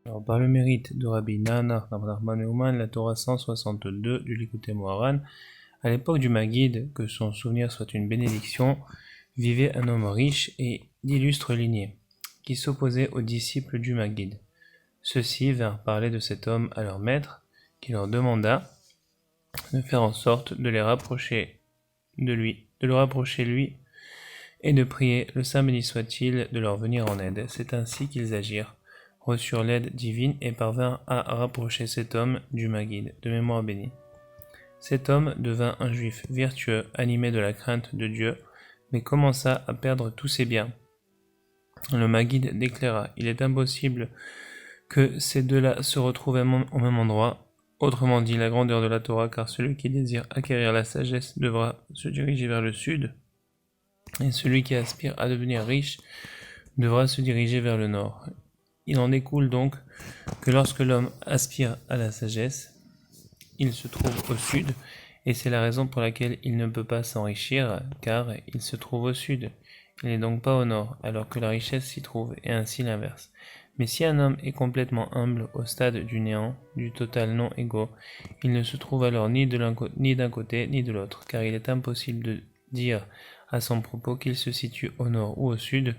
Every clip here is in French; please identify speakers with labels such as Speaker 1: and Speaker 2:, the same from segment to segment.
Speaker 1: Alors, par le mérite de Rabbi Nahana Bar Nachman Meuman, la Torah 162 du Likutei Moharan, à l'époque du Maguide, que son souvenir soit une bénédiction, vivait un homme riche et d'illustre lignée, qui s'opposait aux disciples du Maguide. Ceux-ci vinrent parler de cet homme à leur maître, qui leur demanda de faire en sorte de les rapprocher de lui, et de prier, le Saint béni soit-il, de leur venir en aide. C'est ainsi qu'ils agirent, reçurent l'aide divine et parvinrent à rapprocher cet homme du Maguide, de mémoire bénie. Cet homme devint un juif vertueux, animé de la crainte de Dieu, mais commença à perdre tous ses biens. Le Maguide déclara: il est impossible que ces deux-là se retrouvent au même endroit, autrement dit la grandeur de la Torah, car celui qui désire acquérir la sagesse devra se diriger vers le sud, et celui qui aspire à devenir riche devra se diriger vers le nord. Il en découle donc que lorsque l'homme aspire à la sagesse, il se trouve au sud, et c'est la raison pour laquelle il ne peut pas s'enrichir, car il se trouve au sud. Il n'est donc pas au nord, alors que la richesse s'y trouve, et ainsi l'inverse. Mais si un homme est complètement humble au stade du néant, du total non égaux, il ne se trouve alors ni d'un côté ni de l'autre, car il est impossible de dire à son propos qu'il se situe au nord ou au sud,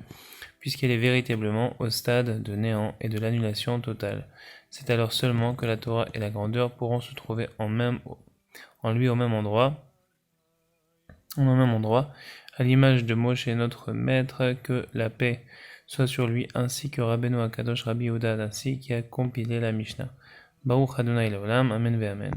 Speaker 1: puisqu'il est véritablement au stade de néant et de l'annulation totale. C'est alors seulement que la Torah et la grandeur pourront se trouver en lui au même endroit, à l'image de Moshe notre maître, que la paix soit sur lui, ainsi que Rabbeinu Akadosh Rabbi Yehuda ainsi qui a compilé la Mishnah. Baruch Adonai Leolam, Amen ve Amen.